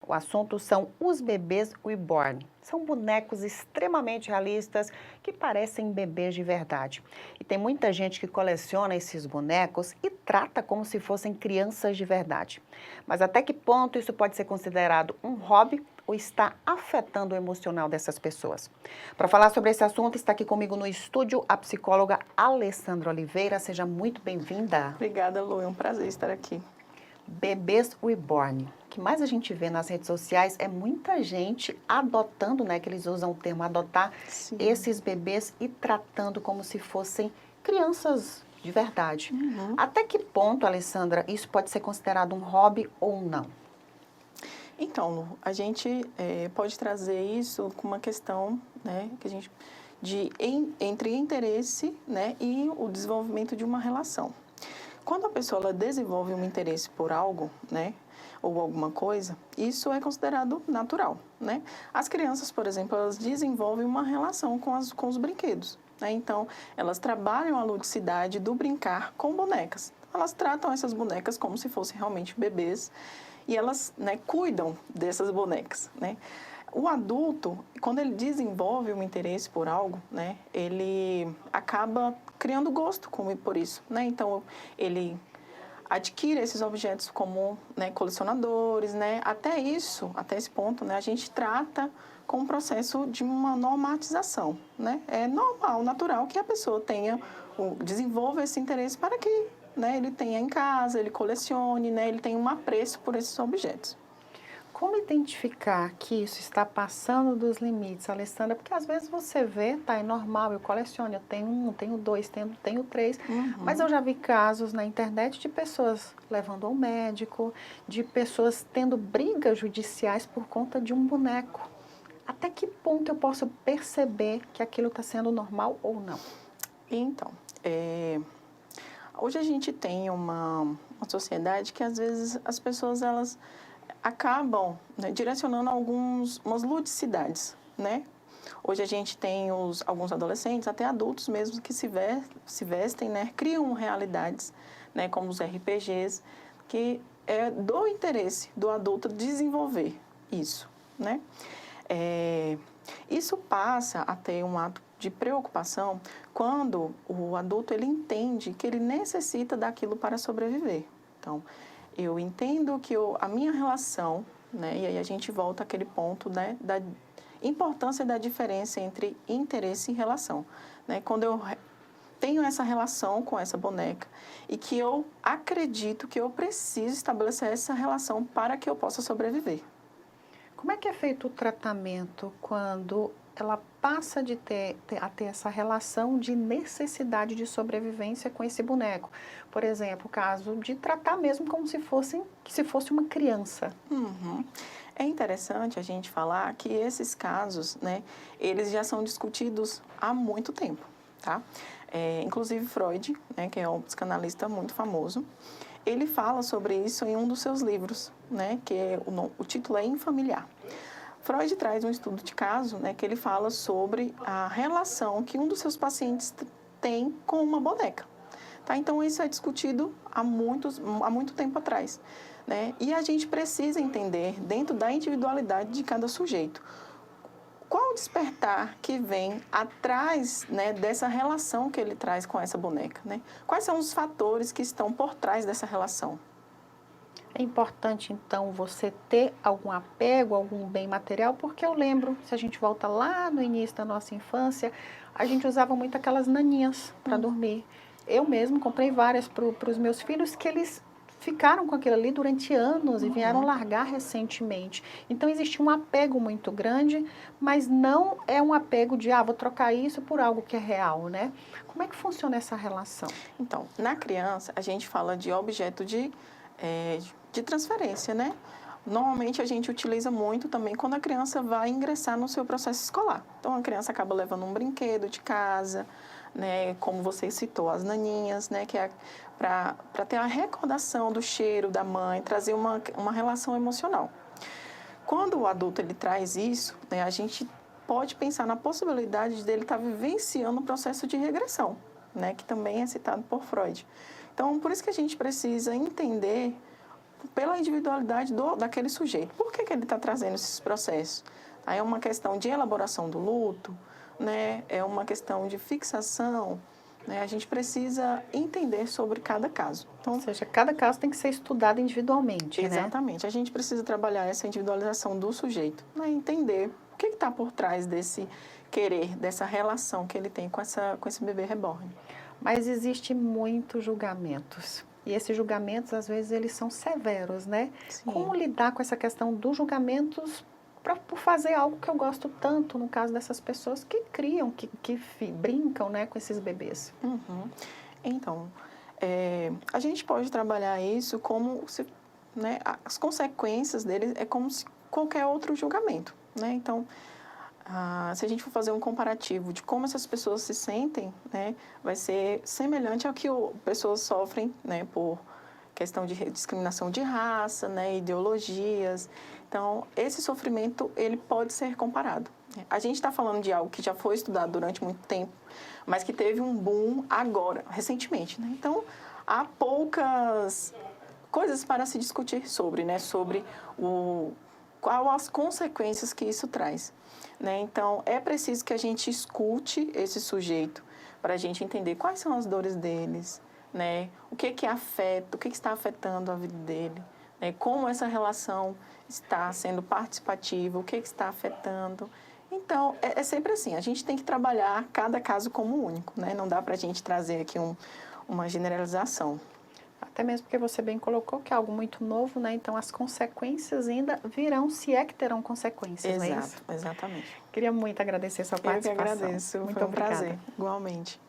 O assunto são os bebês reborn. São bonecos extremamente realistas que parecem bebês de verdade. E tem muita gente que coleciona esses bonecos e trata como se fossem crianças de verdade. Mas até que ponto isso pode ser considerado um hobby ou está afetando o emocional dessas pessoas? Para falar sobre esse assunto, está aqui comigo no estúdio a psicóloga Alessandra Oliveira. Seja muito bem-vinda. Obrigada, Lu. É um prazer estar aqui. Bebês reborn. O que mais a gente vê nas redes sociais é muita gente adotando, né, que eles usam o termo adotar, Sim. esses bebês e tratando como se fossem crianças de verdade. Até que ponto, Alessandra, isso pode ser considerado um hobby ou não? Então, Lu, a gente pode trazer isso com uma questão, né, que a gente entre interesse, né, e o desenvolvimento de uma relação. Quando a pessoa ela desenvolve um interesse por algo, né, ou alguma coisa, isso é considerado natural, né? As crianças, por exemplo, elas desenvolvem uma relação com os brinquedos, né? Então, elas trabalham a ludicidade do brincar com bonecas. Elas tratam essas bonecas como se fossem realmente bebês e elas, né, cuidam dessas bonecas, né? O adulto, quando ele desenvolve um interesse por algo, né, ele acaba criando gosto por isso, né? Então, ele adquire esses objetos como, né, colecionadores, né? Até esse ponto, né, a gente trata com o processo de uma normatização, né? É normal, natural que a pessoa desenvolva esse interesse para que, né, ele tenha em casa, ele colecione, né, ele tenha um apreço por esses objetos. Como identificar que isso está passando dos limites, Alessandra? Porque às vezes você vê, tá, é normal, eu coleciono, eu tenho um, tenho dois, tenho três, mas eu já vi casos na internet de pessoas levando ao médico, de pessoas tendo brigas judiciais por conta de um boneco. Até que ponto eu posso perceber que aquilo está sendo normal ou não? Então, hoje a gente tem uma sociedade que às vezes as pessoas elas acabam, né, direcionando umas ludicidades, né? Hoje a gente tem alguns adolescentes, até adultos mesmo, que se vestem, né, criam realidades, né, como os RPGs, que é do interesse do adulto desenvolver isso, né? Isso passa a ter um ato de preocupação quando o adulto ele entende que ele necessita daquilo para sobreviver. Então, eu entendo que a minha relação, né, e aí a gente volta àquele ponto, né, da importância da diferença entre interesse e relação. Né? Quando eu tenho essa relação com essa boneca e que eu acredito que eu preciso estabelecer essa relação para que eu possa sobreviver. Como é que é feito o tratamento quando ela passa a ter essa relação de necessidade de sobrevivência com esse boneco? Por exemplo, o caso de tratar mesmo como se fosse uma criança. Uhum. É interessante a gente falar que esses casos, né, eles já são discutidos há muito tempo, tá? Inclusive Freud, né, que é um psicanalista muito famoso, ele fala sobre isso em um dos seus livros, né, que o título é Infamiliar. Freud traz um estudo de caso, né, que ele fala sobre a relação que um dos seus pacientes tem com uma boneca. Tá? Então, isso é discutido há muito tempo atrás. Né? E a gente precisa entender, dentro da individualidade de cada sujeito, qual o despertar que vem atrás, né, dessa relação que ele traz com essa boneca. Né? Quais são os fatores que estão por trás dessa relação? É importante, então, você ter algum apego, algum bem material, porque eu lembro, se a gente volta lá no início da nossa infância, a gente usava muito aquelas naninhas para dormir. Eu mesmo comprei várias para os meus filhos que eles ficaram com aquilo ali durante anos e vieram largar recentemente. Então, existe um apego muito grande, mas não é um apego de, vou trocar isso por algo que é real, né? Como é que funciona essa relação? Então, na criança, a gente fala de objeto de transferência, né? Normalmente a gente utiliza muito também quando a criança vai ingressar no seu processo escolar. Então a criança acaba levando um brinquedo de casa, né? Como você citou, as naninhas, né? Que é para ter a recordação do cheiro da mãe, trazer uma relação emocional. Quando o adulto ele traz isso, né? A gente pode pensar na possibilidade dele estar vivenciando um processo de regressão, né? Que também é citado por Freud. Então, por isso que a gente precisa entender pela individualidade daquele sujeito. Por que ele está trazendo esses processos? Aí é uma questão de elaboração do luto, né? É uma questão de fixação, né? A gente precisa entender sobre cada caso. Então, Ou seja, cada caso tem que ser estudado individualmente, né? exatamente. A gente precisa trabalhar essa individualização do sujeito, né? Entender o que está por trás desse querer, dessa relação que ele tem com esse bebê reborn. Mas existe muitos julgamentos. E esses julgamentos, às vezes, eles são severos, né? Sim. Como lidar com essa questão dos julgamentos por fazer algo que eu gosto tanto, no caso dessas pessoas que criam, que brincam, né, com esses bebês? Uhum. Então, a gente pode trabalhar isso como se, né, as consequências dele é como se qualquer outro julgamento, né? Então, se a gente for fazer um comparativo de como essas pessoas se sentem, né, vai ser semelhante ao que pessoas sofrem, né, por questão de discriminação de raça, né, ideologias. Então, esse sofrimento, ele pode ser comparado. A gente está falando de algo que já foi estudado durante muito tempo, mas que teve um boom agora, recentemente, né? Então, há poucas coisas para se discutir sobre, né, sobre quais as consequências que isso traz, né? Então, é preciso que a gente escute esse sujeito para a gente entender quais são as dores deles, né? O que afeta, o que está afetando a vida dele, né? Como essa relação está sendo participativa, o que está afetando. Então, é sempre assim, a gente tem que trabalhar cada caso como único, né? Não dá para a gente trazer aqui uma generalização. Até mesmo porque você bem colocou que é algo muito novo, né? Então as consequências ainda virão, se é que terão consequências, não é isso? Exato, exatamente. Queria muito agradecer a sua Eu que participação. agradeço, Muito foi um obrigada. prazer, igualmente.